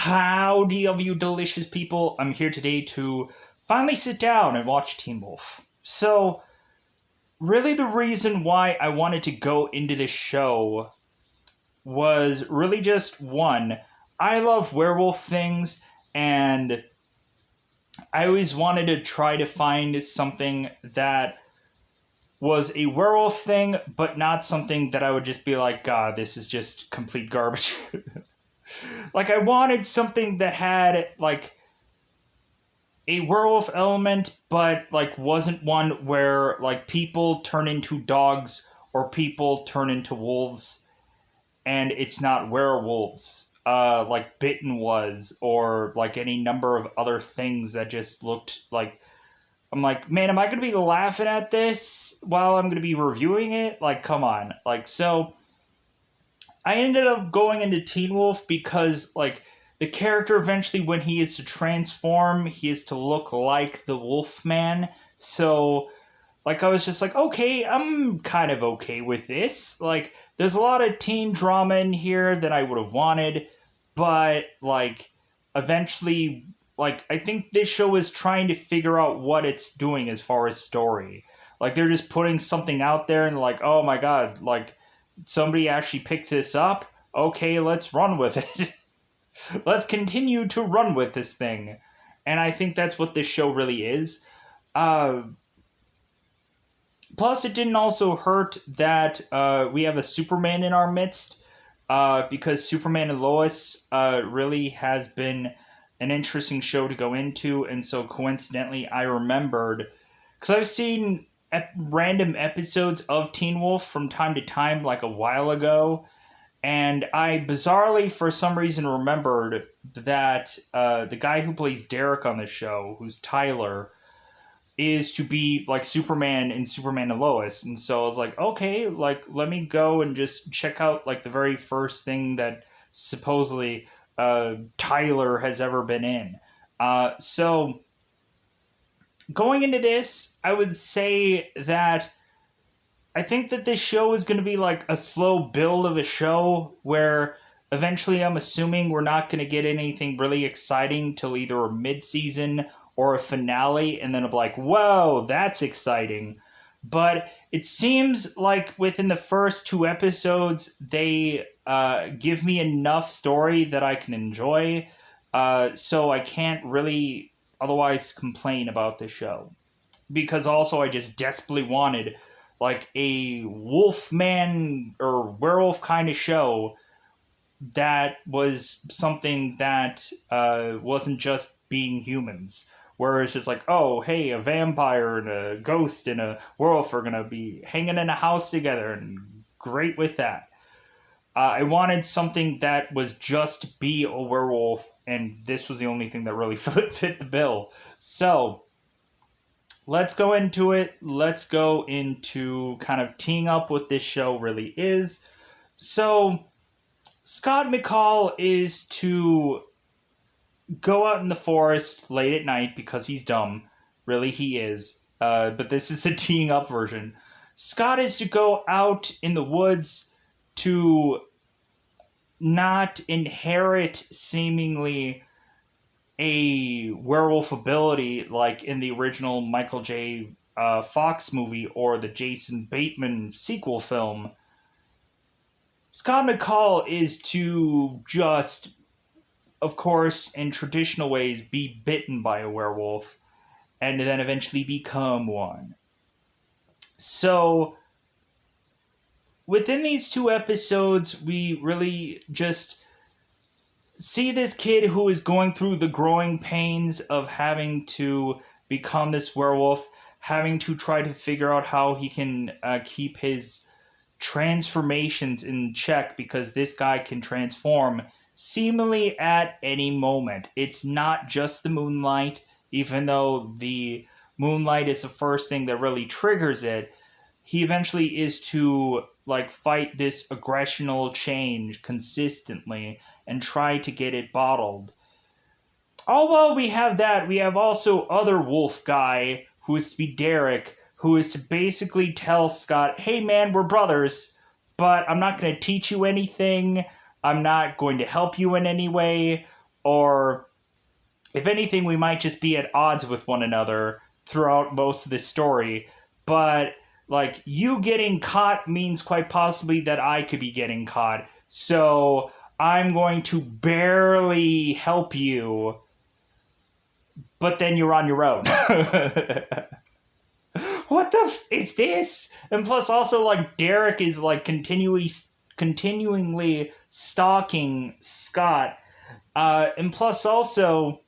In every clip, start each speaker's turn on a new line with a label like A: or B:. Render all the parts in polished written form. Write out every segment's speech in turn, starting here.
A: Howdy of you delicious people. I'm here today to finally sit down and watch Teen Wolf. So, really the reason why I wanted to go into this show was really just one, I love werewolf things and I always wanted to try to find something that was a werewolf thing, but not something that I would just be like, God, this is just complete garbage. Like, I wanted something that had, like, a werewolf element, but, like, wasn't one where, like, people turn into dogs or people turn into wolves and it's not werewolves. Like Bitten was, or like any number of other things that just looked like. I'm like, man, am I going to be laughing at this while I'm going to be reviewing it? Like, come on. Like, so I ended up going into Teen Wolf because, like, the character eventually, when he is to transform, he is to look like the Wolfman. So, like, I was just like, okay, I'm kind of okay with this. Like, there's a lot of teen drama in here that I would have wanted, but, like, eventually, like, I think this show is trying to figure out what it's doing as far as story. Like, they're just putting something out there and, like, oh my god, like, somebody actually picked this up. Okay, let's run with it. Let's continue to run with this thing. And I think that's what this show really is. Uh, Plus, it didn't also hurt that we have a Superman in our midst, because Superman and Lois really has been an interesting show to go into. And so, coincidentally, I remembered because I've seen random episodes of Teen Wolf from time to time, like a while ago, and I bizarrely, for some reason, remembered that the guy who plays Derek on the show, who's Tyler, is to be like Superman in Superman and Lois. And so I was like, okay, like let me go and just check out like the very first thing that supposedly Tyler has ever been in. So going into this, I would say that I think that this show is going to be like a slow build of a show where eventually I'm assuming we're not going to get anything really exciting till either a mid-season or a finale, and then I'm like, whoa, that's exciting. But it seems like within the first two episodes, they give me enough story that I can enjoy, so I can't really otherwise complain about the show. Because also I just desperately wanted like a wolfman or werewolf kind of show that was something that wasn't just being humans. Whereas it's like, oh, hey, a vampire and a ghost and a werewolf are going to be hanging in a house together and great with that. I wanted something that was just be a werewolf, and this was the only thing that really fit the bill. So, let's go into it. Let's go into kind of teeing up what this show really is. So, Scott McCall is to go out in the forest late at night because he's dumb. Really, he is. But this is the teeing up version. Scott is to go out in the woods to not inherit seemingly a werewolf ability like in the original Michael J. Fox movie or the Jason Bateman sequel film. Scott McCall is to just, of course, in traditional ways, be bitten by a werewolf and then eventually become one. So, within these two episodes, we really just see this kid who is going through the growing pains of having to become this werewolf, having to try to figure out how he can keep his transformations in check because this guy can transform seemingly at any moment. It's not just the moonlight, even though the moonlight is the first thing that really triggers it. He eventually is to like fight this aggressional change consistently and try to get it bottled. Although we have that, we have also other wolf guy who is to be Derek, who is to basically tell Scott, hey man, we're brothers, but I'm not going to teach you anything. I'm not going to help you in any way. or if anything, we might just be at odds with one another throughout most of this story. But, like, you getting caught means quite possibly that I could be getting caught. So I'm going to barely help you, but then you're on your own. What the is this? And plus, also, like, Derek is, like, continuingly stalking Scott. And plus, also,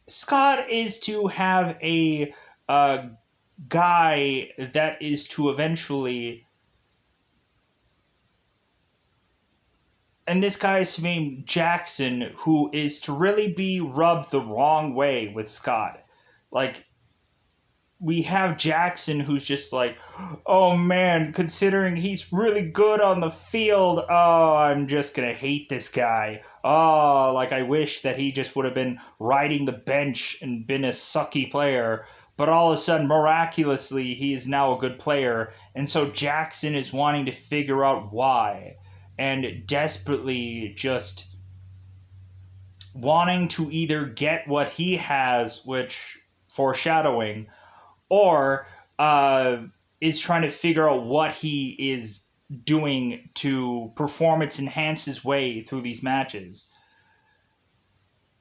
A: Scott is to have a guy that is to eventually, and this guy is named Jackson, who is to really be rubbed the wrong way with Scott. Like, we have Jackson who's just like, oh man, considering he's really good on the field, oh, I'm just gonna hate this guy. Oh, like, I wish that he just would have been riding the bench and been a sucky player. But all of a sudden, miraculously, he is now a good player. And so Jackson is wanting to figure out why. And desperately just wanting to either get what he has, which, foreshadowing, or is trying to figure out what he is doing to performance enhance his way through these matches.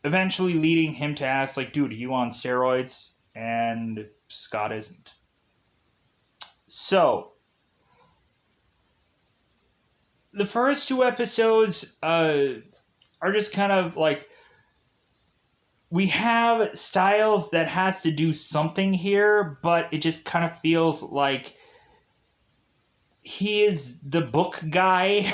A: Eventually leading him to ask, like, dude, are you on steroids? And Scott isn't. So, the first two episodes are just kind of like, we have Styles that has to do something here, but it just kind of feels like he is the book guy.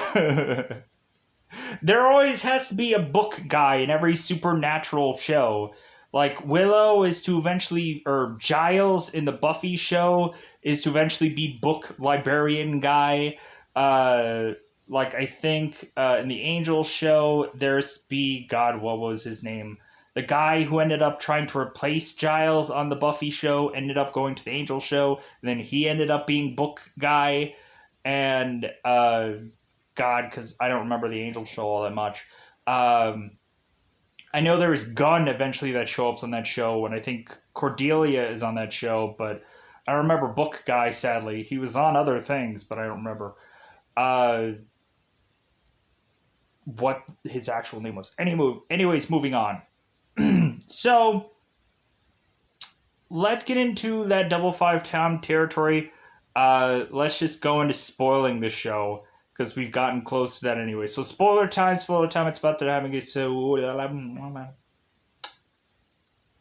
A: There always has to be a book guy in every supernatural show. Like, Willow is to eventually, or Giles in the Buffy show is to eventually be book librarian guy. Like, I think in the Angel show, God, what was his name? The guy who ended up trying to replace Giles on the Buffy show ended up going to the Angel show, and then he ended up being book guy. And, God, because I don't remember the Angel show all that much. I know there is Gunn eventually that show up on that show, and I think Cordelia is on that show, but I remember Book Guy, sadly. He was on other things, but I don't remember what his actual name was. Anyways, moving on. So, let's get into that Double Five Town territory. Let's just go into spoiling the show, because we've gotten close to that anyway. So, spoiler time, it's about to happen. So,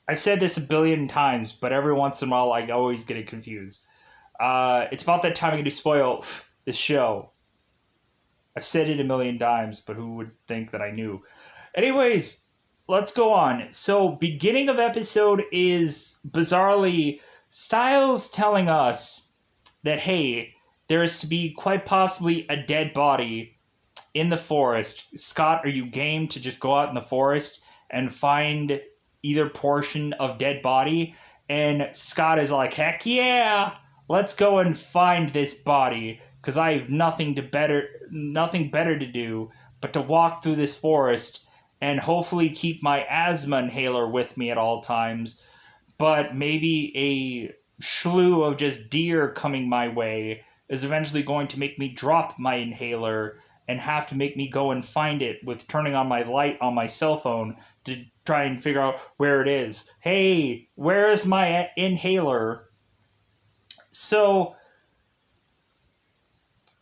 A: I've said this a billion times, but every once in a while I always get it confused. It's about that time I to spoil the show. I've said it a million times, but who would think that I knew? Anyways, let's go on. So, beginning of episode is, bizarrely, Styles telling us that, hey, there is to be quite possibly a dead body in the forest. Scott, are you game to just go out in the forest and find either portion of dead body? And Scott is like, heck yeah, let's go and find this body, because I have nothing better to do but to walk through this forest and hopefully keep my asthma inhaler with me at all times. But maybe a slew of just deer coming my way is eventually going to make me drop my inhaler and have to make me go and find it with turning on my light on my cell phone to try and figure out where it is. Hey, where is my inhaler? So,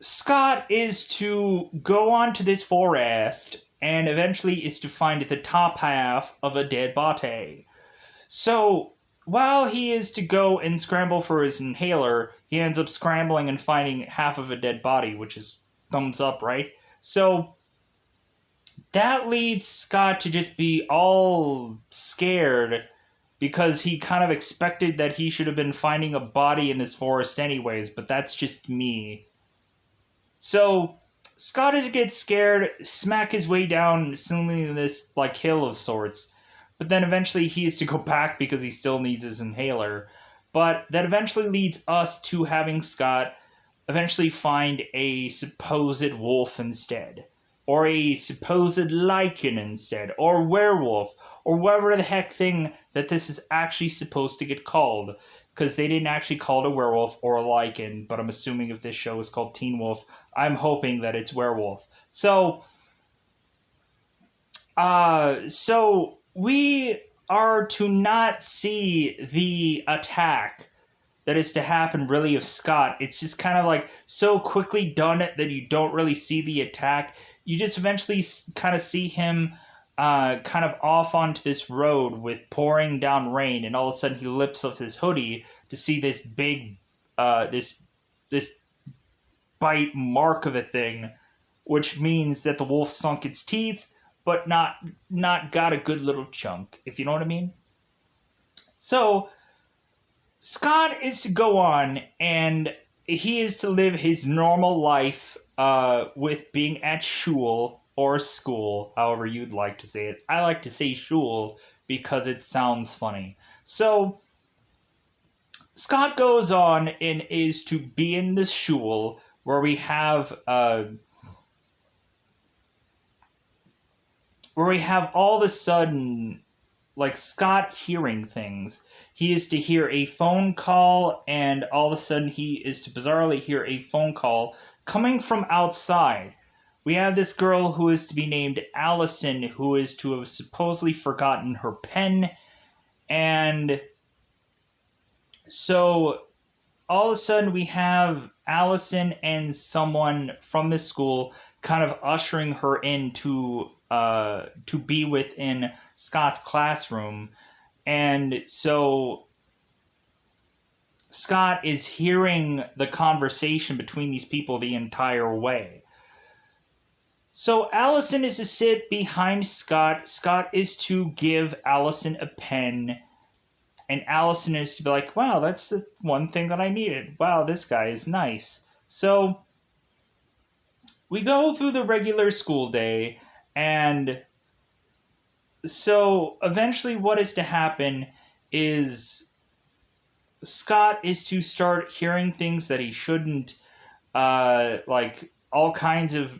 A: Scott is to go on to this forest and eventually is to find the top half of a dead body. So, while he is to go and scramble for his inhaler, he ends up scrambling and finding half of a dead body, which is thumbs up, right? So, that leads Scott to just be all scared, because he kind of expected that he should have been finding a body in this forest anyways, but that's just me. So, Scott is gets scared, smack his way down, seemingly in this, like, hill of sorts. But then eventually he is to go back because he still needs his inhaler. But that eventually leads us to having Scott eventually find a supposed wolf instead. or a supposed lichen instead, or werewolf, or whatever the heck thing that this is actually supposed to get called. Because they didn't actually call it a werewolf or a lichen, but I'm assuming if this show is called Teen Wolf, I'm hoping that it's werewolf. So we are to not see the attack that is to happen really of Scott. It's just kind of like so quickly done that you don't really see the attack. You just eventually kind of see him kind of off onto this road with pouring down rain, and all of a sudden he lifts up his hoodie to see this big, this bite mark of a thing, which means that the wolf sunk its teeth, but not got a good little chunk, if you know what I mean. So Scott is to go on, and he is to live his normal life with being at shul or school, however you'd like to say it. I like to say shul because it sounds funny. So Scott goes on and is to be in this shul where we have all of a sudden, like, Scott hearing things. He is to hear a phone call, and all of a sudden he is to bizarrely hear a phone call coming from outside. We have this girl who is to be named Allison, who is to have supposedly forgotten her pen, and so all of a sudden we have Allison and someone from the school kind of ushering her in to be within Scott's classroom. And so Scott is hearing the conversation between these people the entire way. So Allison is to sit behind Scott. Scott is to give Allison a pen. And Allison is to be like, wow, that's the one thing that I needed. Wow, this guy is nice. So we go through the regular school day, and so eventually what is to happen is Scott is to start hearing things that he shouldn't. Like, all kinds of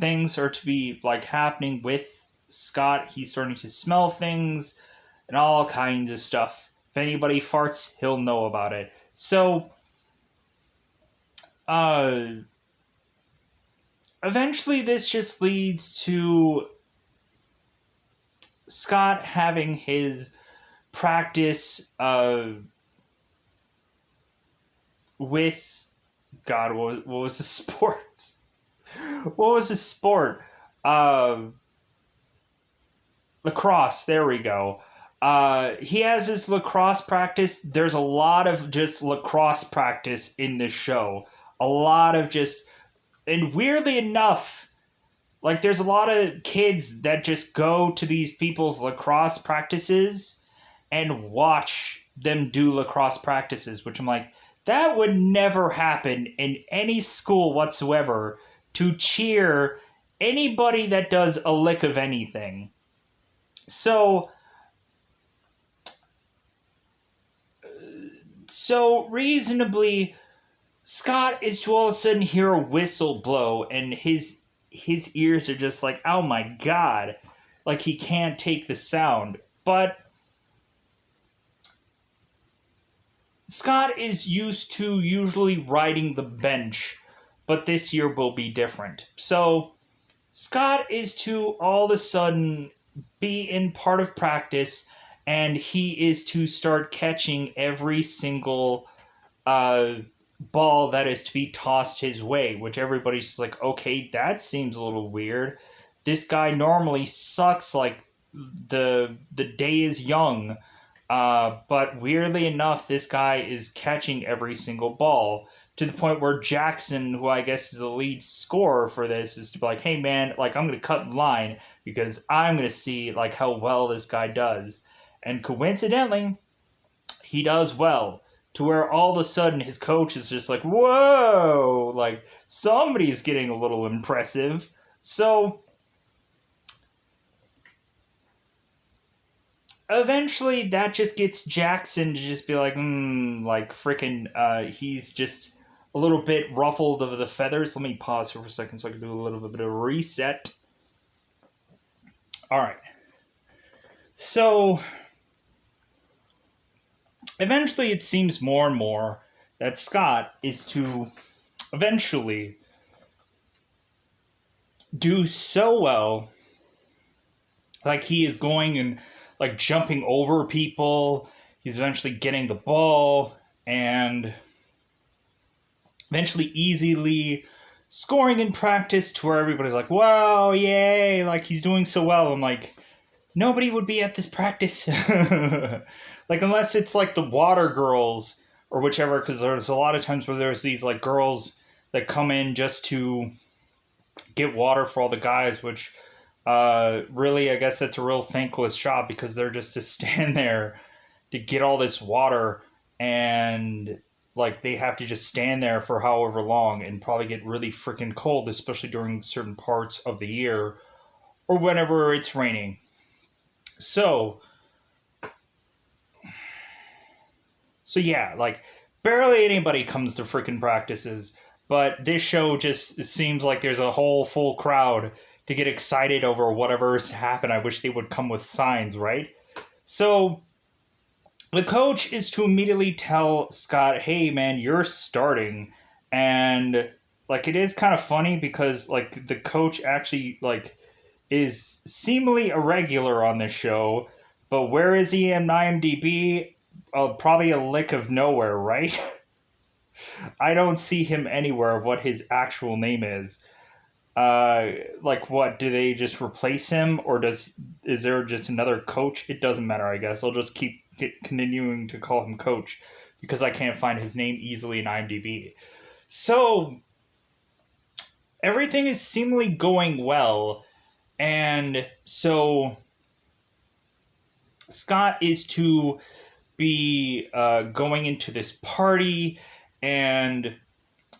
A: things are to be, like, happening with Scott. He's starting to smell things and all kinds of stuff. If anybody farts, he'll know about it. So, eventually this just leads to Scott having his practice with, God, what was the sport? What was the sport? Lacrosse, there we go. He has his lacrosse practice. There's a lot of just lacrosse practice in this show. A lot of just, and weirdly enough, like, there's a lot of kids that just go to these people's lacrosse practices and watch them do lacrosse practices, which I'm like, that would never happen in any school whatsoever, to cheer anybody that does a lick of anything. So reasonably, Scott is to all of a sudden hear a whistle blow, and his ears are just like, oh my god, like he can't take the sound. But Scott is used to usually riding the bench, but this year will be different. So Scott is to all of a sudden be in part of practice, and he is to start catching every single ball that is to be tossed his way, which everybody's just like, okay, that seems a little weird. This guy normally sucks like the day is young. But weirdly enough, this guy is catching every single ball, to the point where Jackson, who I guess is the lead scorer for this, is to be like, hey man, like, I'm going to cut in line because I'm going to see, like, how well this guy does. And coincidentally, he does well, to where all of a sudden his coach is just like, whoa, like, somebody's getting a little impressive. So eventually that just gets Jackson to just be like, like, freaking, he's just a little bit ruffled of the feathers. Let me pause here for a second so I can do a little bit of a reset. All right. So eventually it seems more and more that Scott is to eventually do so well. Like he is going and like jumping over people. He's eventually getting the ball and eventually easily scoring in practice to where everybody's like, wow, yay, like he's doing so well. I'm like, nobody would be at this practice. Like, unless it's like the water girls or whichever, because there's a lot of times where there's these like girls that come in just to get water for all the guys, which really, I guess that's a real thankless job because they're just to stand there to get all this water and like they have to just stand there for however long and probably get really freaking cold, especially during certain parts of the year or whenever it's raining. So yeah, like barely anybody comes to freaking practices, but this show just it seems like there's a whole full crowd to get excited over whatever's happened. I wish they would come with signs, right? So the coach is to immediately tell Scott, "Hey man, you're starting." And like it is kind of funny because like the coach actually like is seemingly irregular on this show, but where is he in IMDb? Probably a lick of nowhere, right? I don't see him anywhere of what his actual name is. Like what? Do they just replace him, or is there just another coach? It doesn't matter, I guess. I'll just keep continuing to call him coach because I can't find his name easily in IMDb. So everything is seemingly going well, and so Scott is to be going into this party, and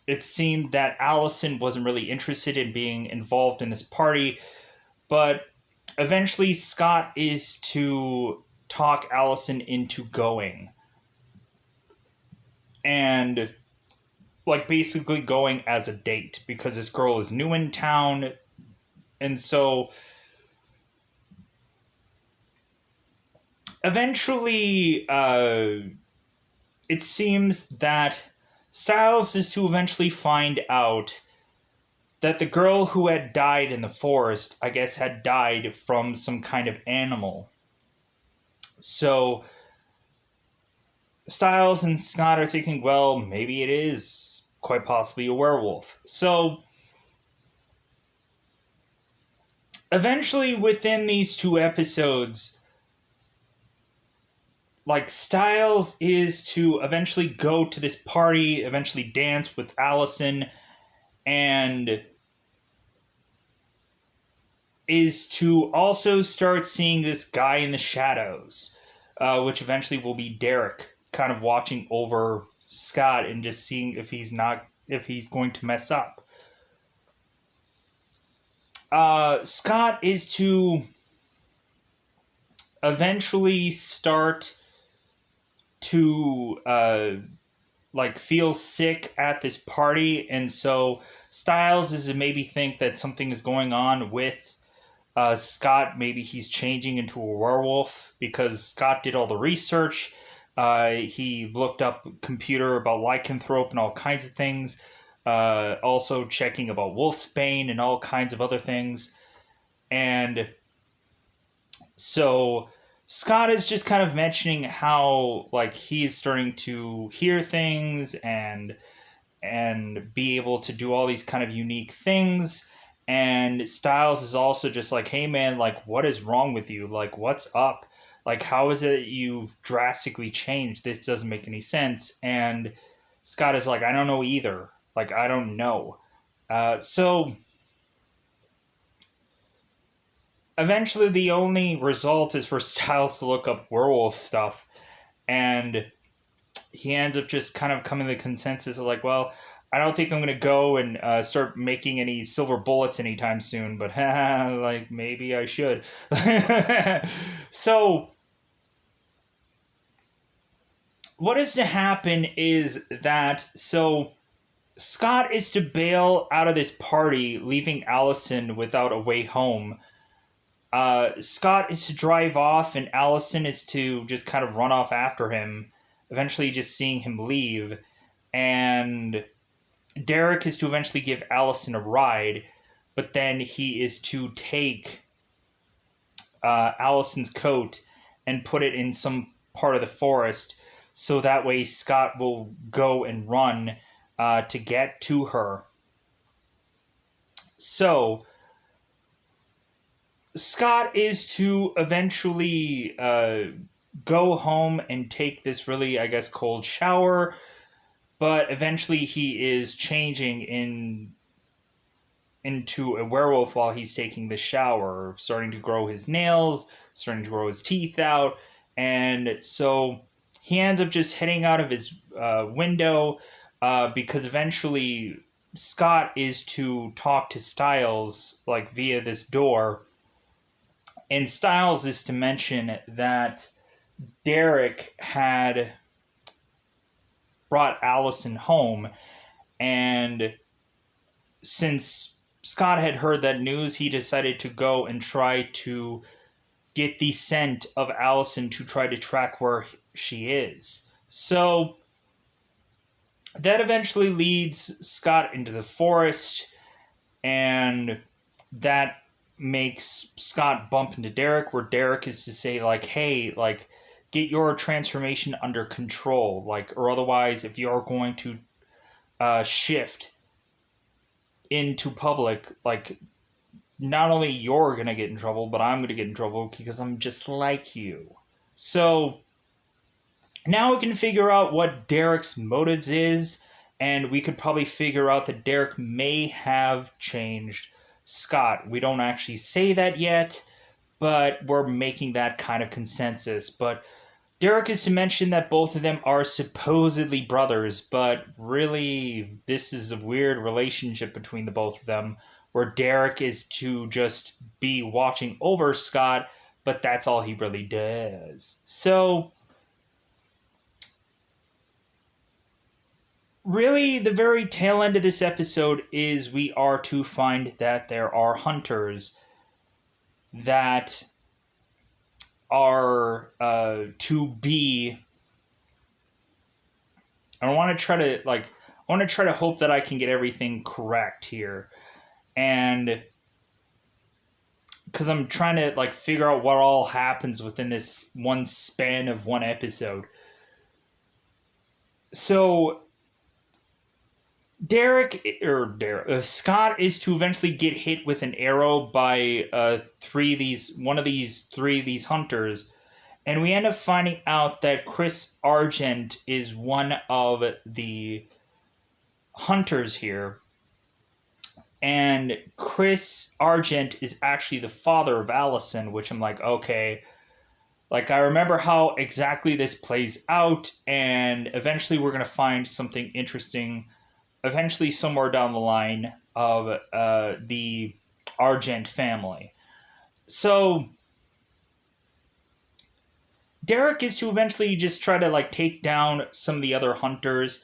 A: it seemed that Allison wasn't really interested in being involved in this party, but eventually Scott is to talk Allison into going. And like basically going as a date because this girl is new in town. And so eventually it seems that Stiles is to eventually find out that the girl who had died in the forest, I guess, had died from some kind of animal. So Stiles and Scott are thinking, well, maybe it is quite possibly a werewolf. So eventually, within these two episodes, like Stiles is to eventually go to this party, eventually dance with Allison, and is to also start seeing this guy in the shadows, which eventually will be Derek, kind of watching over Scott and just seeing if he's going to mess up. Scott is to eventually start to like feel sick at this party, and so Stiles is to maybe think that something is going on with Scott. Maybe he's changing into a werewolf because Scott did all the research. He looked up computer about lycanthrope and all kinds of things. Also checking about wolfsbane and all kinds of other things. And so Scott is just kind of mentioning how like he's starting to hear things and be able to do all these kind of unique things. And Stiles is also just like, hey man, like what is wrong with you? Like what's up? Like how is it you've drastically changed? This doesn't make any sense. And Scott is like, I don't know either. Like I don't know. So eventually the only result is for Stiles to look up werewolf stuff, and he ends up just kind of coming to the consensus of like, well, I don't think I'm going to go and start making any silver bullets anytime soon, but like maybe I should. So what is to happen is that so Scott is to bail out of this party, leaving Allison without a way home. Scott is to drive off, and Allison is to just kind of run off after him, eventually just seeing him leave. And Derek is to eventually give Allison a ride, but then he is to take Allison's coat and put it in some part of the forest, so that way Scott will go and run to get to her. So Scott is to eventually go home and take this really, I guess, cold shower, but eventually he is changing into a werewolf while he's taking the shower, starting to grow his nails, starting to grow his teeth out, and so he ends up just heading out of his window because eventually Scott is to talk to Styles like via this door, and Styles is to mention that Derek had brought Allison home, and since Scott had heard that news, he decided to go and try to get the scent of Allison to try to track where she is. So that eventually leads Scott into the forest, and that makes Scott bump into Derek, where Derek is to say, like, hey, like, get your transformation under control, like, or otherwise, if you're going to shift into public, like, not only you're gonna get in trouble, but I'm gonna get in trouble because I'm just like you. So now we can figure out what Derek's motives is, and we could probably figure out that Derek may have changed Scott. We don't actually say that yet, but we're making that kind of consensus. But Derek is to mention that both of them are supposedly brothers, but really, this is a weird relationship between the both of them, where Derek is to just be watching over Scott, but that's all he really does. So, really, the very tail end of this episode is we are to find that there are hunters that are to be. I want to try to hope that I can get everything correct here, and because I'm trying to like figure out what all happens within this one span of one episode. So Scott is to eventually get hit with an arrow by three of these hunters, and we end up finding out that Chris Argent is one of the hunters here, and Chris Argent is actually the father of Allison, which I'm like, okay. Like, I remember how exactly this plays out, and eventually we're going to find something interesting eventually somewhere down the line of the Argent family. So Derek is to eventually just try to like take down some of the other hunters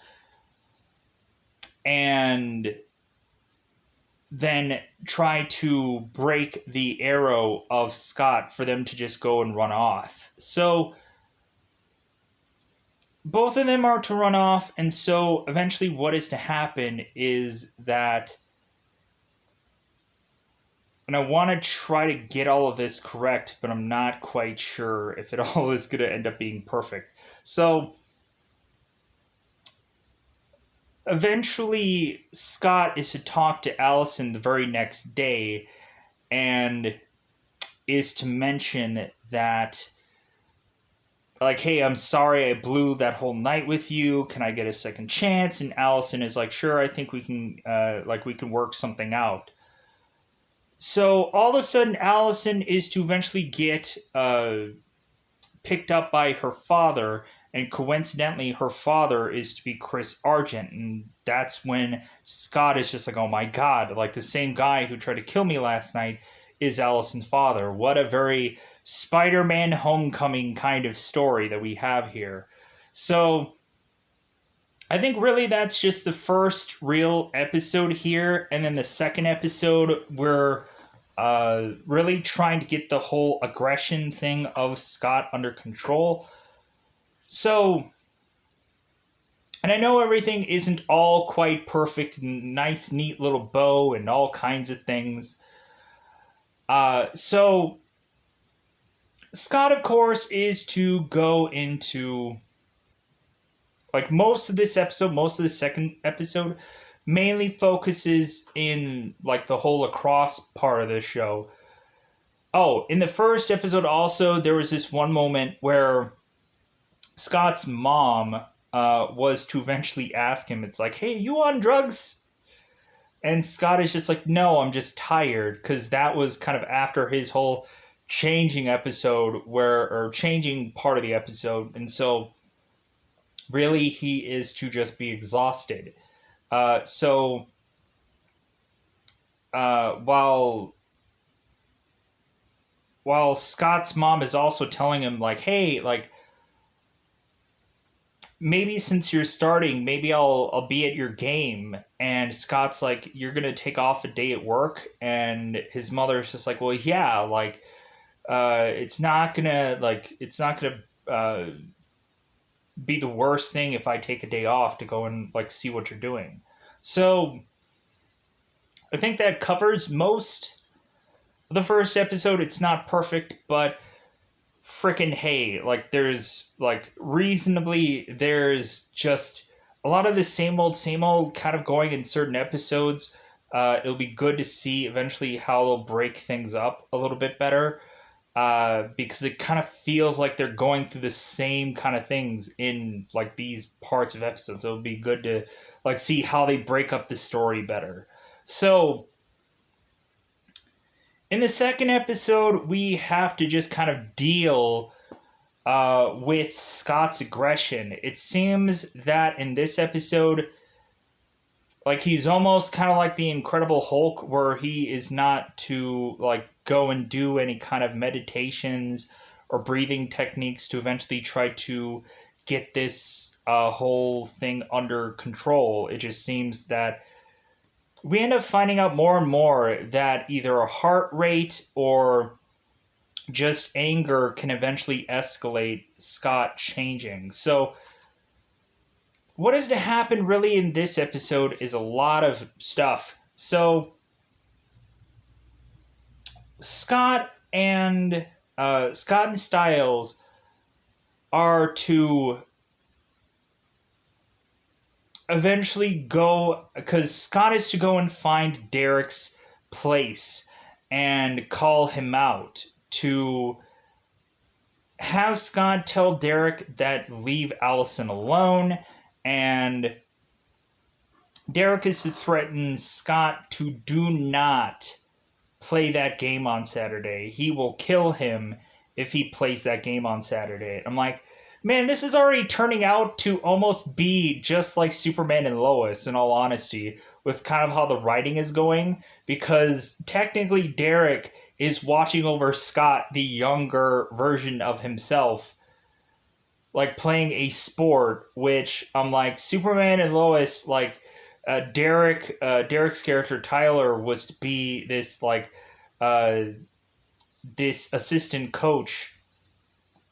A: and then try to break the arrow of Scott for them to just go and run off. So both of them are to run off, and so eventually what is to happen is that, and I want to try to get all of this correct, but I'm not quite sure if it all is going to end up being perfect. So eventually Scott is to talk to Allison the very next day and is to mention that, like, hey, I'm sorry I blew that whole night with you. Can I get a second chance? And Allison is like, sure, I think we can work something out. So all of a sudden, Allison is to eventually get picked up by her father, and coincidentally, her father is to be Chris Argent, and that's when Scott is just like, oh my god, like the same guy who tried to kill me last night is Allison's father. What a very Spider-Man Homecoming kind of story that we have here. So I think really that's just the first real episode here, and then the second episode we're really trying to get the whole aggression thing of Scott under control. So, and I know everything isn't all quite perfect, and nice, neat little bow, and all kinds of things. So Scott, of course, is to go into like most of this episode, most of the second episode, mainly focuses in like the whole lacrosse part of the show. Oh, in the first episode, also there was this one moment where Scott's mom was to eventually ask him, it's like, hey, you on drugs? And Scott is just like, no, I'm just tired. Because that was kind of after his whole changing episode, or changing part of the episode. And so, really, he is to just be exhausted. So, while Scott's mom is also telling him, like, hey, like, maybe since you're starting, maybe I'll be at your game. And Scott's like, you're gonna take off a day at work, and his mother's just like, well, yeah, like, it's not gonna be the worst thing if I take a day off to go and like see what you're doing. So I think that covers most of the first episode. It's not perfect, but freaking hey, like there's just a lot of the same old kind of going in certain episodes. It'll be good to see eventually how they'll break things up a little bit better, because it kind of feels like they're going through the same kind of things in like these parts of episodes. So it'll be good to like see how they break up the story better. So in the second episode, we have to just kind of deal with Scott's aggression. It seems that in this episode, like he's almost kind of like the Incredible Hulk, where he is not to like go and do any kind of meditations or breathing techniques to eventually try to get this whole thing under control. It just seems that we end up finding out more and more that either a heart rate or just anger can eventually escalate Scott changing. So what is to happen really in this episode is a lot of stuff. So Scott and Stiles are to eventually go, because Scott is to go and find Derek's place and call him out, to have Scott tell Derek that leave Allison alone, and Derek is to threaten Scott to do not play that game on Saturday. He will kill him if he plays that game on Saturday. I'm like, man, this is already turning out to almost be just like Superman and Lois, in all honesty, with kind of how the writing is going, because technically Derek is watching over Scott, the younger version of himself, like playing a sport, which I'm like, Superman and Lois, like, Derek's character Tyler was to be this like this assistant coach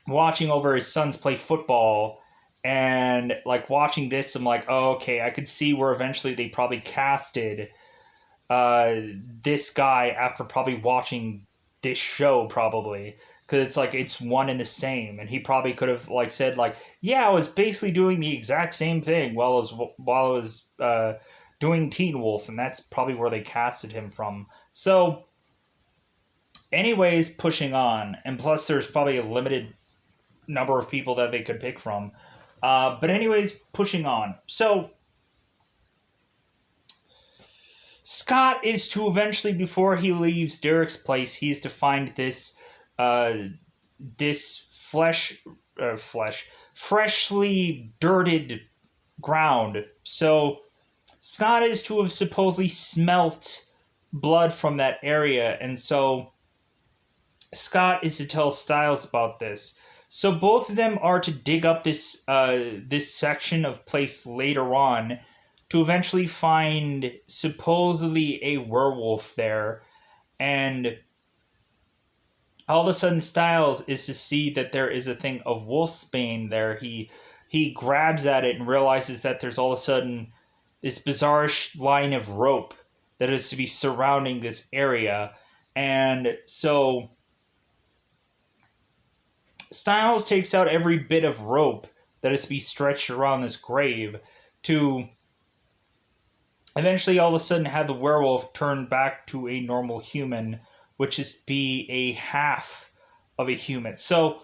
A: watching over his sons play football, and like watching this, I'm like, oh, okay, I could see where eventually they probably casted this guy after probably watching this show, probably, because it's like it's one and the same, and he probably could have like said like, yeah, I was basically doing the exact same thing while I was doing Teen Wolf, and that's probably where they casted him from. So anyways, pushing on, and plus there's probably a limited number of people that they could pick from, but anyways, pushing on. So Scott is to eventually, before he leaves Derek's place, he's to find this this freshly dirted ground. So Scott is to have supposedly smelt blood from that area, and so Scott is to tell Stiles about this. So both of them are to dig up this this section of place later on to eventually find supposedly a werewolf there, And all of a sudden Styles is to see that there is a thing of wolfsbane there. He grabs at it and realizes that there's all of a sudden this bizarre line of rope that is to be surrounding this area. And so Styles takes out every bit of rope that is to be stretched around this grave to eventually all of a sudden have the werewolf turn back to a normal human, which is be a half of a human. So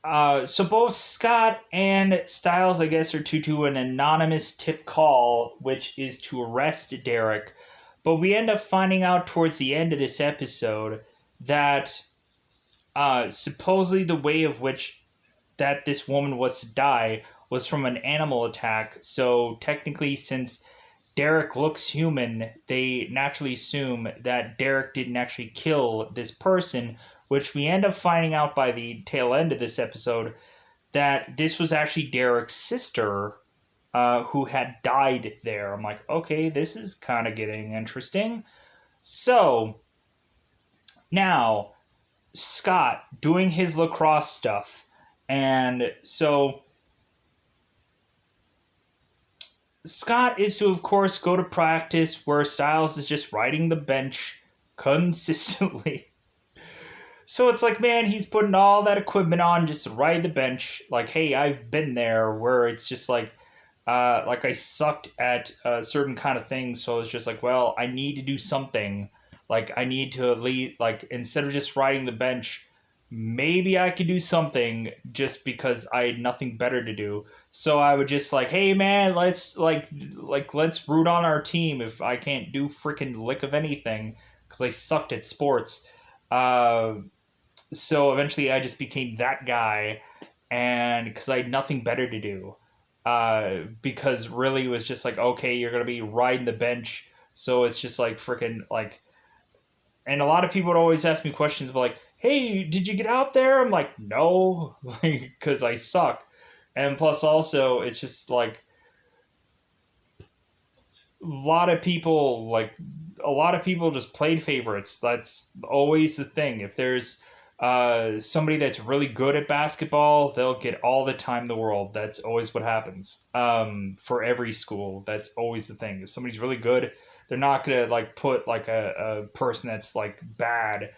A: both Scott and Styles, I guess, are to do an anonymous tip call, which is to arrest Derek. But we end up finding out towards the end of this episode that supposedly the way of which that this woman was to die was from an animal attack. So technically, since Derek looks human, they naturally assume that Derek didn't actually kill this person, which we end up finding out by the tail end of this episode that this was actually Derek's sister who had died there. I'm like, okay, this is kind of getting interesting. So now Scott doing his lacrosse stuff. And so Scott is to, of course, go to practice where Styles is just riding the bench consistently. So it's like, man, he's putting all that equipment on just to ride the bench. Like, hey, I've been there where it's just like I sucked at certain kind of things. So it's just like, well, I need to do something. Like, I need to lead, like, instead of just riding the bench, maybe I could do something just because I had nothing better to do. So I would just like, hey man, let's let's root on our team if I can't do freaking lick of anything because I sucked at sports. Uh, so eventually I just became that guy, and because I had nothing better to do. Because really it was just like, okay, you're gonna be riding the bench, so it's just like freaking like. And a lot of people would always ask me questions about like, hey, did you get out there? I'm like, no, because I suck. And plus, also, it's just like a lot of people just played favorites. That's always the thing. If there's somebody that's really good at basketball, they'll get all the time in the world. That's always what happens. For every school, that's always the thing. If somebody's really good, they're not gonna like put like a person that's like bad,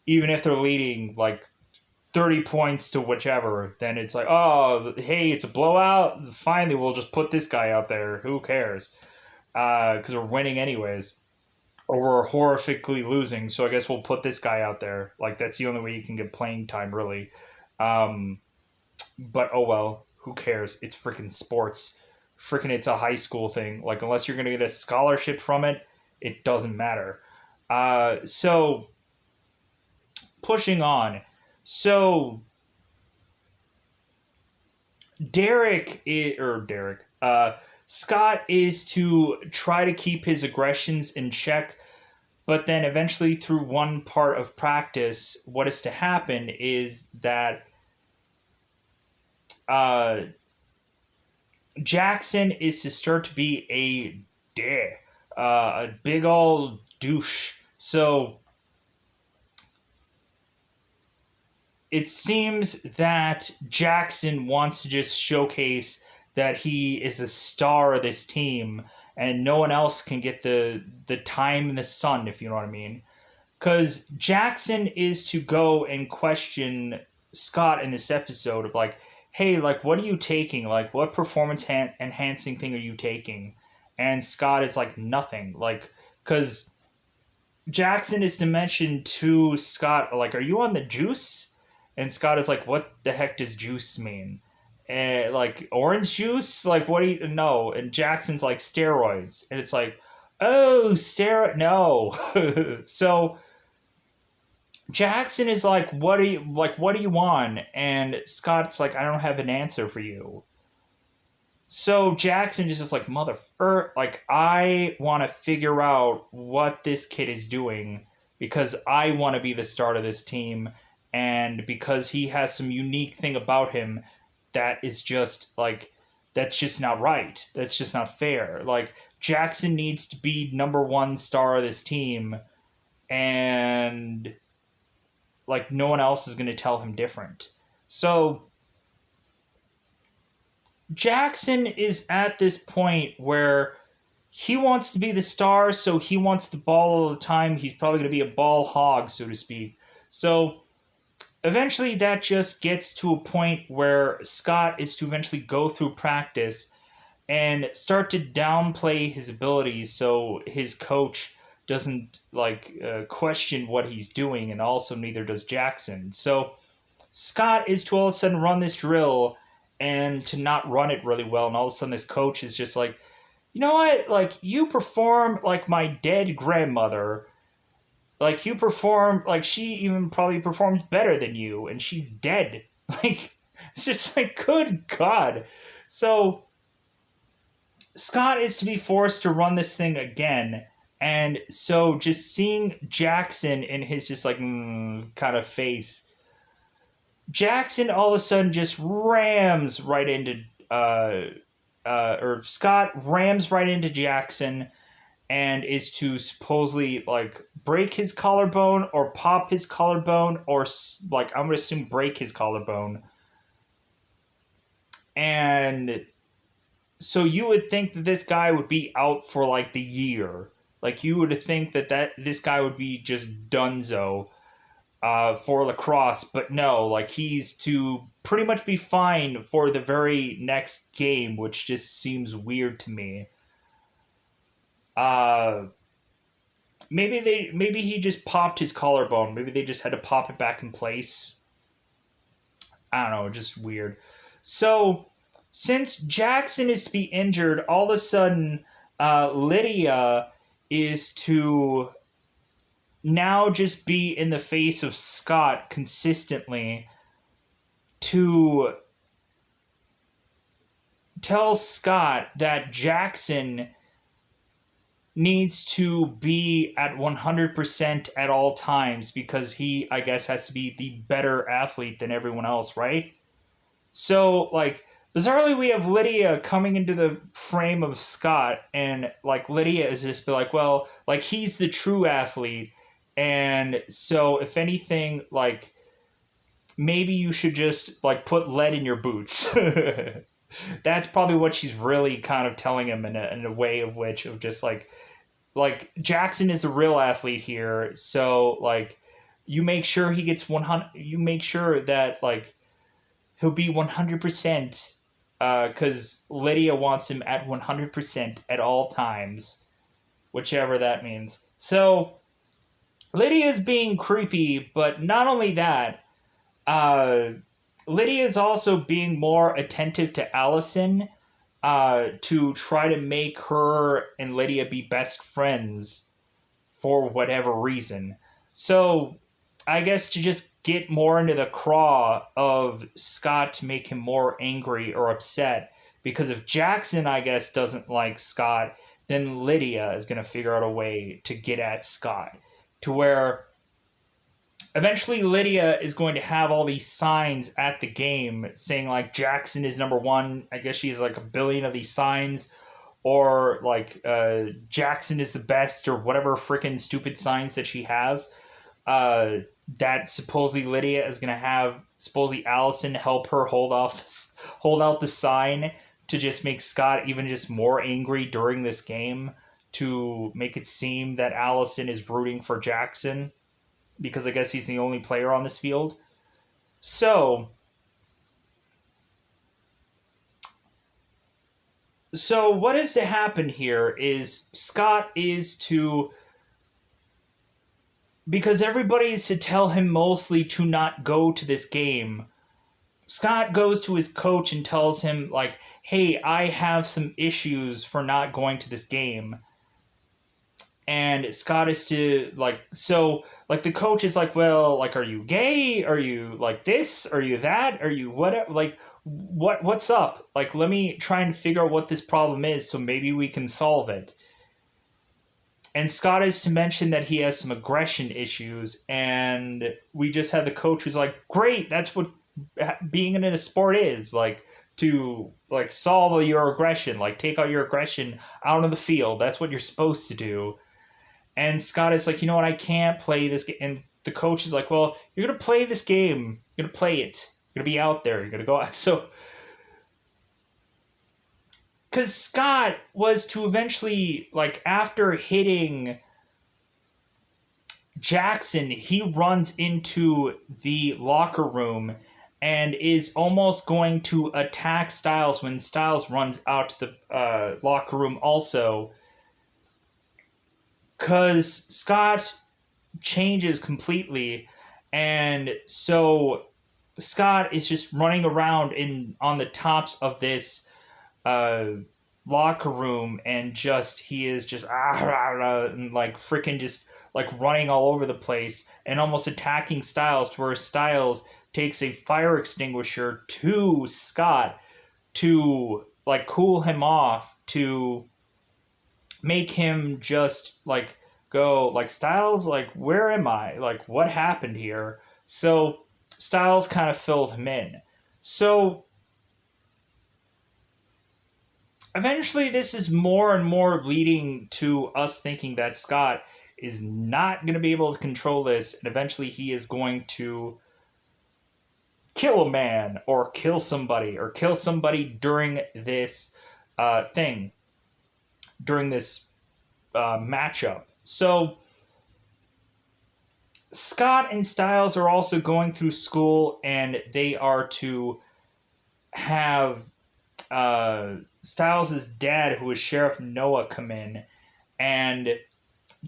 A: even if they're leading like 30 points to whichever, then it's like, oh, hey, it's a blowout. Finally, we'll just put this guy out there. Who cares? Because we're winning anyways. Or we're horrifically losing, so I guess we'll put this guy out there. Like, that's the only way you can get playing time, really. Um, but oh well, who cares? It's freaking sports. Freaking, it's a high school thing. Like, unless you're going to get a scholarship from it, it doesn't matter. So, pushing on. So Scott is to try to keep his aggressions in check, but then eventually through one part of practice, what is to happen is that uh, Jackson is to start to be a big old douche. So it seems that Jackson wants to just showcase that he is the star of this team and no one else can get the time in the sun, if you know what I mean. Because Jackson is to go and question Scott in this episode of like, hey, like, what are you taking? Like, what performance enhancing thing are you taking? And Scott is like, nothing. Like, because Jackson is to mention to Scott, like, are you on the juice? And Scott is like, what the heck does juice mean? And like, orange juice? Like, what do you know? And Jackson's like, steroids. And it's like, oh, steroid. No. So Jackson is like, what do you want? And Scott's like, I don't have an answer for you. So Jackson is just like, like, I want to figure out what this kid is doing because I want to be the start of this team, and because he has some unique thing about him that is just like, that's just not right. That's just not fair. Like, Jackson needs to be number one star of this team, and like no one else is going to tell him different. So Jackson is at this point where he wants to be the star, so he wants the ball all the time. He's probably going to be a ball hog, so to speak. So eventually that just gets to a point where Scott is to eventually go through practice and start to downplay his abilities so his coach doesn't question what he's doing, and also neither does Jackson. So Scott is to all of a sudden run this drill and to not run it really well, and all of a sudden this coach is just like, you know what, like you perform like my dead grandmother, like you perform like she even probably performs better than you, and she's dead. Like it's just like, good God. So Scott is to be forced to run this thing again. And so just seeing Jackson in his just like kind of face, Jackson all of a sudden just rams right into, or Scott rams right into Jackson and is to supposedly like break his collarbone or pop his collarbone or like I'm going to assume break his collarbone. And so you would think that this guy would be out for like the year. Like you would think that this guy would be just donezo for lacrosse, but no, like he's to pretty much be fine for the very next game, which just seems weird to me. Uh, maybe he just popped his collarbone. Maybe they just had to pop it back in place. I don't know, just weird. So since Jackson is to be injured, all of a sudden Lydia is to now just be in the face of Scott consistently to tell Scott that Jackson needs to be at 100% at all times because he, I guess, has to be the better athlete than everyone else, right? So, like, bizarrely, we have Lydia coming into the frame of Scott, and, like, Lydia is just be like, well, like, he's the true athlete, and so, if anything, like, maybe you should just, like, put lead in your boots. That's probably what she's really kind of telling him in a way of which, of just, like Jackson is the real athlete here, so, like, you make sure he gets 100, you make sure that, like, he'll be 100%, because Lydia wants him at 100% at all times, whichever that means. So Lydia's being creepy, but not only that, uh, Lydia is also being more attentive to Allison, to try to make her and Lydia be best friends for whatever reason. So I guess to just get more into the craw of Scott to make him more angry or upset. Because if Jackson, I guess, doesn't like Scott, then Lydia is going to figure out a way to get at Scott. To where eventually Lydia is going to have all these signs at the game saying, like, Jackson is number one. I guess she has like a billion of these signs. Or like Jackson is the best, or whatever freaking stupid signs that she has. That supposedly Lydia is gonna have supposedly Allison help her hold out the sign to just make Scott even just more angry during this game, to make it seem that Allison is rooting for Jackson because I guess he's the only player on this field. So what is to happen here is Scott is to, because everybody is to tell him mostly to not go to this game. Scott goes to his coach and tells him, like, hey, I have some issues for not going to this game. And Scott is to, like, so, like, the coach is like, well, like, are you gay? Are you, like, this? Are you that? Are you whatever? Like, what's up? Like, let me try and figure out what this problem is so maybe we can solve it. And Scott is to mention that he has some aggression issues, and we just have the coach who's like, great, that's what being in a sport is. Like, to like solve your aggression, like take out your aggression out on the field. That's what you're supposed to do. And Scott is like, you know what, I can't play this game. And the coach is like, well, you're gonna play this game. You're gonna play it. You're gonna be out there. You're gonna go out. So, because Scott was to eventually, like, after hitting Jackson, he runs into the locker room and is almost going to attack Styles when Styles runs out to the locker room also. Because Scott changes completely, and so Scott is just running around on the tops of this uh, locker room, and he is just and like freaking just like running all over the place and almost attacking Styles, to where Styles takes a fire extinguisher to Scott to like cool him off, to make him just like go like, Styles, like, where am I, like, what happened here? So Styles kind of filled him in. So eventually this is more and more leading to us thinking that Scott is not going to be able to control this, and eventually he is going to kill a man or kill somebody during this thing, during this matchup. So Scott and Styles are also going through school, and they are to have Styles' dad, who is Sheriff Noah, come in and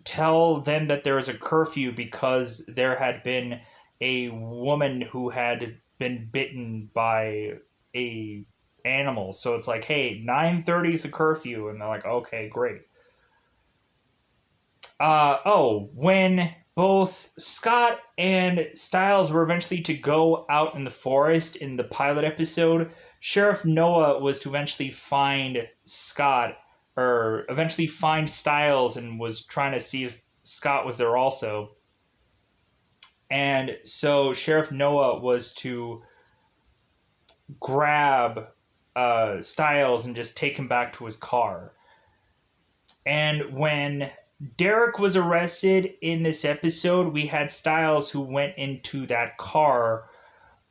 A: tell them that there is a curfew because there had been a woman who had been bitten by a animal. So it's like, hey, 9:30 is a curfew, and they're like, okay, great. When both Scott and Styles were eventually to go out in the forest in the pilot episode, Sheriff Noah was to eventually find Scott, or eventually find Styles, and was trying to see if Scott was there also. And so Sheriff Noah was to grab Styles and just take him back to his car. And when Derek was arrested in this episode, we had Styles, who went into that car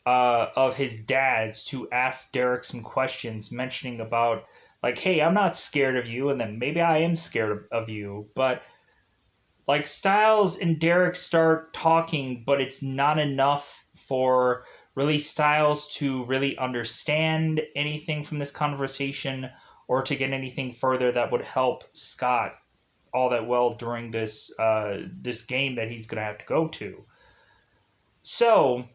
A: of his dad's to ask Derek some questions, mentioning about, like, hey, I'm not scared of you, and then maybe I am scared of you. But like, Styles and Derek start talking, but it's not enough for really Styles to really understand anything from this conversation, or to get anything further that would help Scott all that well during this this game that he's gonna have to go to. So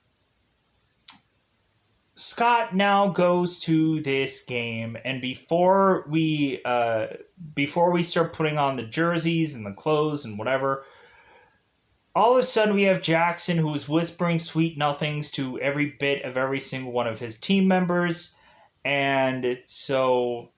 A: Scott now goes to this game, and before we start putting on the jerseys and the clothes and whatever, all of a sudden we have Jackson, who is whispering sweet nothings to every bit of every single one of his team members, and so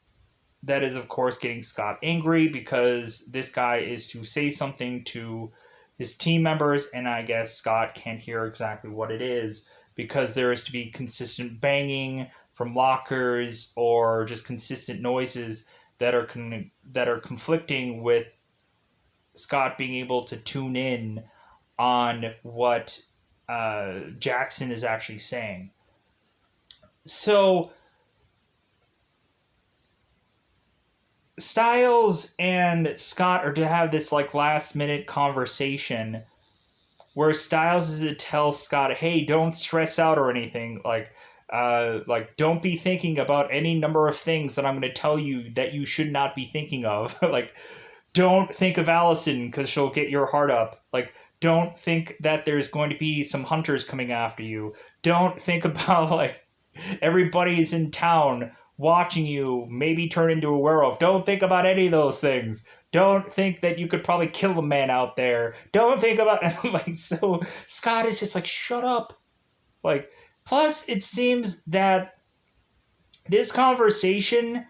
A: that is, of course, getting Scott angry, because this guy is to say something to his team members, and I guess Scott can't hear exactly what it is, because there is to be consistent banging from lockers, or just consistent noises that are conflicting with Scott being able to tune in on what Jackson is actually saying. So Styles and Scott are to have this like last minute conversation, where Styles is to tell Scott, hey, don't stress out or anything, like don't be thinking about any number of things that I'm going to tell you that you should not be thinking of. Like, don't think of Allison because she'll get your heart up. Like, don't think that there's going to be some hunters coming after you. Don't think about like everybody's in town watching you maybe turn into a werewolf. Don't think about any of those things. Don't think that you could probably kill a man out there. Don't think about like, so Scott is just like, shut up. Like, plus it seems that this conversation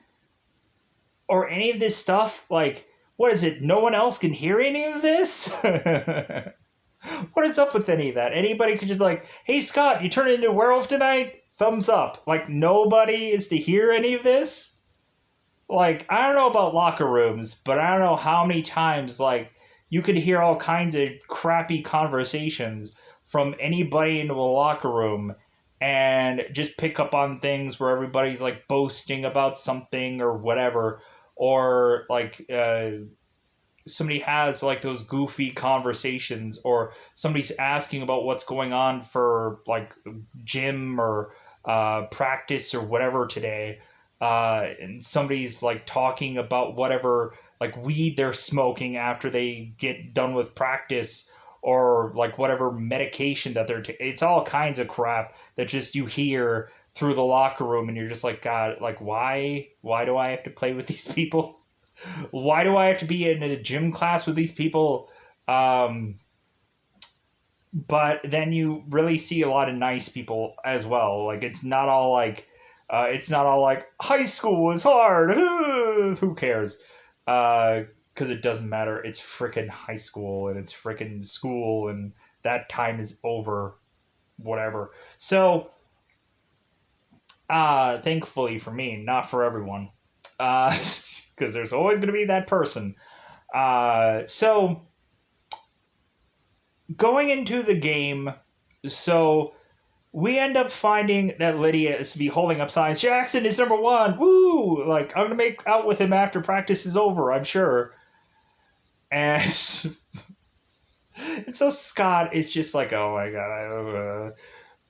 A: or any of this stuff, like, what is it? No one else can hear any of this? What is up with any of that? Anybody could just be like, hey, Scott, you turned into a werewolf tonight? thumbs up. Like, nobody is to hear any of this. Like, I don't know about locker rooms, but I don't know how many times, like, you could hear all kinds of crappy conversations from anybody into a locker room and just pick up on things where everybody's, like, boasting about something or whatever. Or, like, somebody has, like, those goofy conversations, or somebody's asking about what's going on for, like, gym or practice or whatever today, and somebody's like talking about whatever, like, weed they're smoking after they get done with practice, or like whatever medication that they're it's all kinds of crap that just you hear through the locker room, and you're just like, God, like, why do I have to play with these people? Why do I have to be in a gym class with these people? um but then you really see a lot of nice people as well. Like, it's not all like high school is hard. Who cares? Because it doesn't matter. It's freaking high school, and it's freaking school, and that time is over. Whatever. So, thankfully for me, not for everyone, because there's always going to be that person. So going into the game, so we end up finding that Lydia is to be holding up signs. Jackson is number one. Woo! Like, I'm gonna make out with him after practice is over, I'm sure. And, and so Scott is just like, oh my god.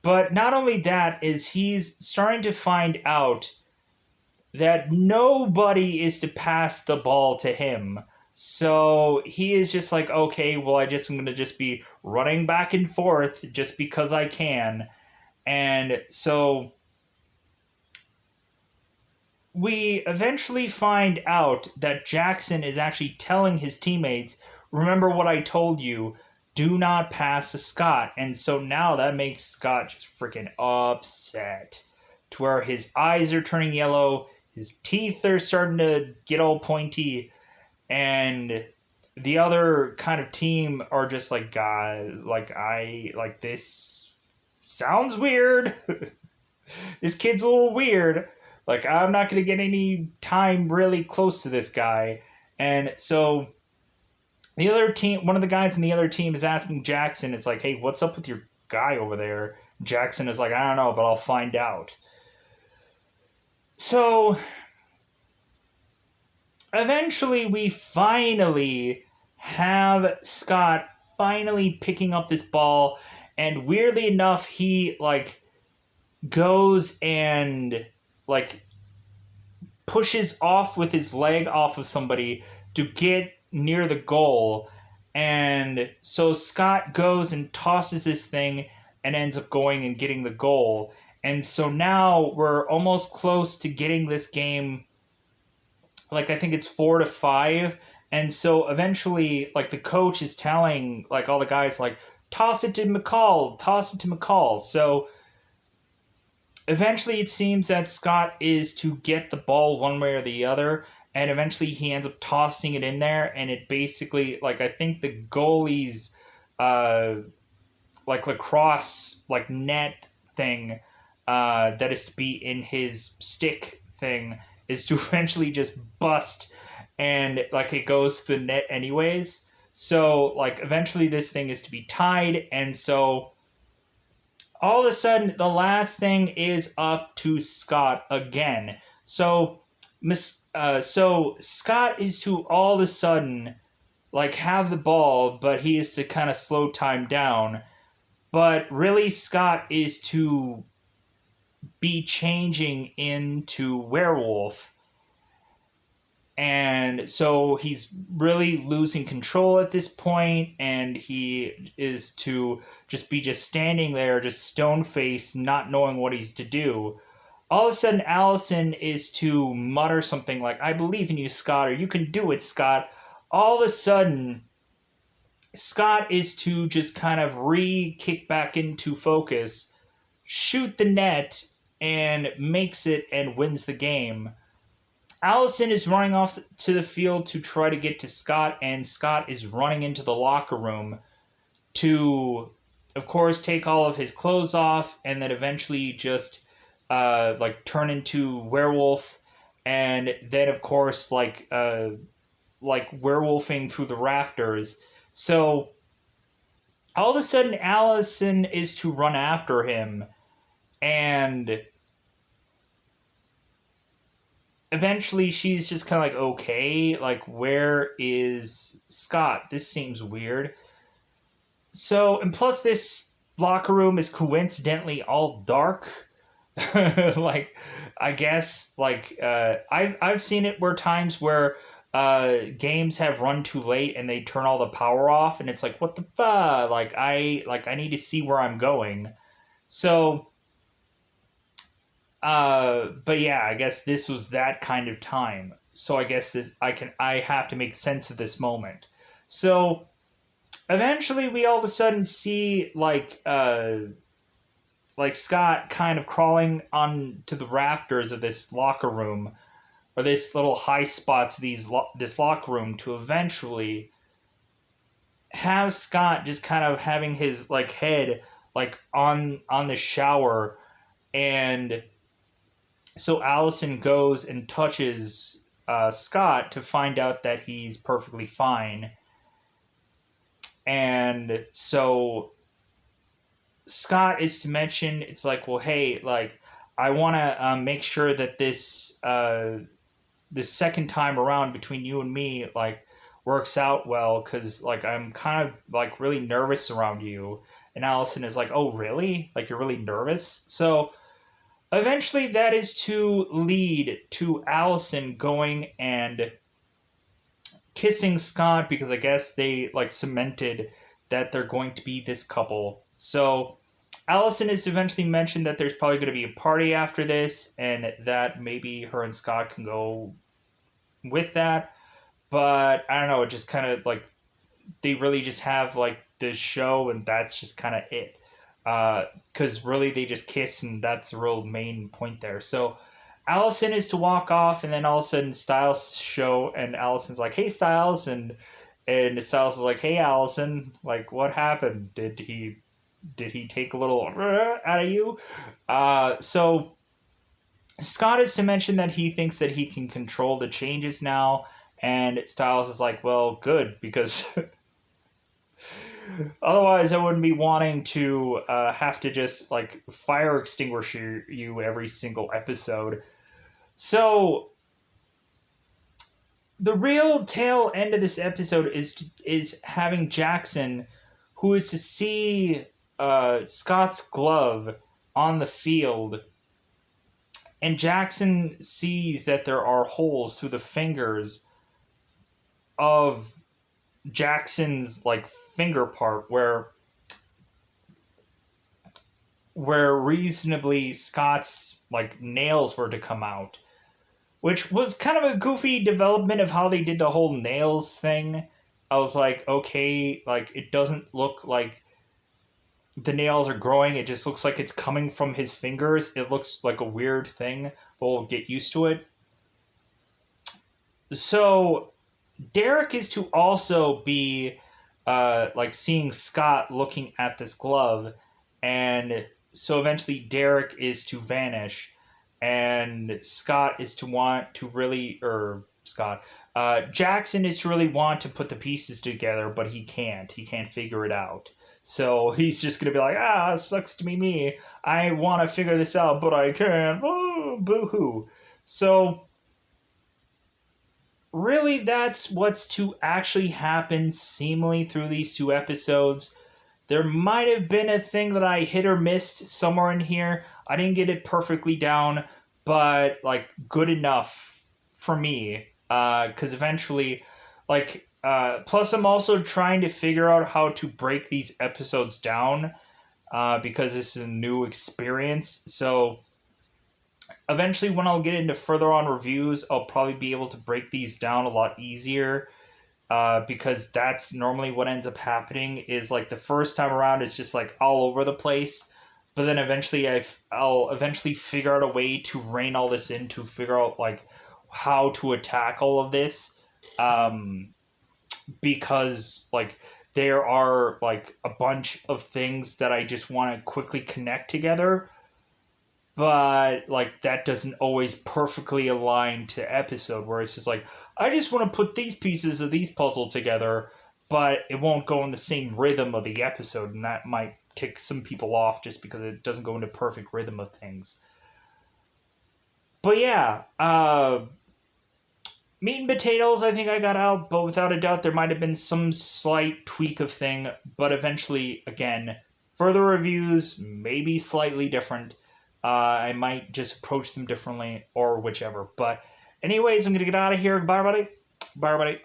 A: But not only that, is he's starting to find out that nobody is to pass the ball to him. So he is just like, okay, well, I'm going to just be running back and forth just because I can. And so we eventually find out that Jackson is actually telling his teammates, remember what I told you, do not pass to Scott. And so now that makes Scott just freaking upset, to where his eyes are turning yellow, his teeth are starting to get all pointy, and the other kind of team are just like, God, like this sounds weird. This kid's a little weird. Like, I'm not going to get any time really close to this guy. And so the other team, one of the guys in the other team is asking Jackson, it's like, hey, what's up with your guy over there? Jackson is like, I don't know, but I'll find out. So eventually we finally have Scott finally picking up this ball, and weirdly enough, he, like, goes and, like, pushes off with his leg off of somebody to get near the goal. And so Scott goes and tosses this thing and ends up going and getting the goal. And so now we're almost close to getting this game. Like, I think it's 4-5. And so eventually, like, the coach is telling, like, all the guys, like, toss it to McCall, toss it to McCall. So eventually it seems that Scott is to get the ball one way or the other, and eventually he ends up tossing it in there, and it basically, like, I think the goalie's like lacrosse, like, net thing that is to be in his stick thing is to eventually just bust, and, like, it goes to the net anyways. So, like, eventually this thing is to be tied, and so all of a sudden, the last thing is up to Scott again. So, so Scott is to all of a sudden, like, have the ball, but he is to kind of slow time down. But really, Scott is to be changing into werewolf. And so he's really losing control at this point, and he is to just be just standing there, just stone-faced, not knowing what he's to do. All of a sudden, Allison is to mutter something like, I believe in you, Scott, or you can do it, Scott. All of a sudden, Scott is to just kind of kick back into focus, shoot the net, and makes it and wins the game. Allison is running off to the field to try to get to Scott, and Scott is running into the locker room to, of course, take all of his clothes off, and then eventually just like turn into werewolf, and then of course like werewolfing through the rafters. So all of a sudden, Allison is to run after him, and eventually she's just kind of like, okay, like where is Scott? This seems weird. So, and plus this locker room is coincidentally all dark. Like, I guess like I've seen it where times where games have run too late and they turn all the power off, and it's like, what the fuck? Like I need to see where I'm going. So but yeah, I guess this was that kind of time. So I guess this I have to make sense of this moment. So eventually we all of a sudden see like Scott kind of crawling on to the rafters of this locker room, or this little high spots of this locker room, to eventually have Scott just kind of having his like head like on the shower. And so Allison goes and touches Scott to find out that he's perfectly fine. And so Scott is to mention, it's like, well, hey, like, I want to make sure that this second time around between you and me, like, works out well, because, like, I'm kind of, like, really nervous around you. And Allison is like, oh, really? Like, you're really nervous? So eventually that is to lead to Allison going and kissing Scott, because I guess they like cemented that they're going to be this couple. So Allison is eventually mentioned that there's probably going to be a party after this, and that maybe her and Scott can go with that. But I don't know, it just kind of like they really just have like this show, and that's just kind of it. Because really they just kiss, and that's the real main point there. So Allison is to walk off, and then all of a sudden Styles show, and Allison's like, "Hey, Styles," and Styles is like, "Hey, Allison, like what happened? Did he take a little out of you?" So Scott is to mention that he thinks that he can control the changes now, and Styles is like, "Well, good, because otherwise I wouldn't be wanting to have to just like fire extinguish you every single episode." So the real tail end of this episode is having Jackson, who is to see Scott's glove on the field, and Jackson sees that there are holes through the fingers of Jackson's like finger part where reasonably Scott's like nails were to come out, which was kind of a goofy development of how they did the whole nails thing. I was like, okay, like it doesn't look like the nails are growing, it just looks like it's coming from his fingers. It looks like a weird thing, but we'll get used to it. So Derek is to also be like seeing Scott looking at this glove, and so eventually Derek is to vanish, and Scott is to want to really, or Scott, Jackson is to really want to put the pieces together, but he can't. He can't figure it out. So he's just gonna be like, ah, it sucks to be me. I want to figure this out, but I can't. Oh, boo hoo. So really, that's what's to actually happen seemingly through these two episodes. There might have been a thing that I hit or missed somewhere in here. I didn't get it perfectly down, but like good enough for me. Because eventually, like, plus I'm also trying to figure out how to break these episodes down, because this is a new experience. So eventually, when I'll get into further on reviews, I'll probably be able to break these down a lot easier, because that's normally what ends up happening. Is like the first time around it's just like all over the place, but then eventually I'll eventually figure out a way to rein all this in, to figure out like how to attack all of this, um, because like there are like a bunch of things that I just want to quickly connect together. but like that doesn't always perfectly align to episode, where it's just like, I just want to put these pieces of these puzzle together, but it won't go in the same rhythm of the episode, and that might kick some people off just because it doesn't go into perfect rhythm of things. But yeah, meat and potatoes, I think I got out, but without a doubt, there might have been some slight tweak of thing. But eventually, again, further reviews, maybe slightly different. I might just approach them differently or whichever. But, anyways, I'm going to get out of here. Bye, everybody. Bye, everybody.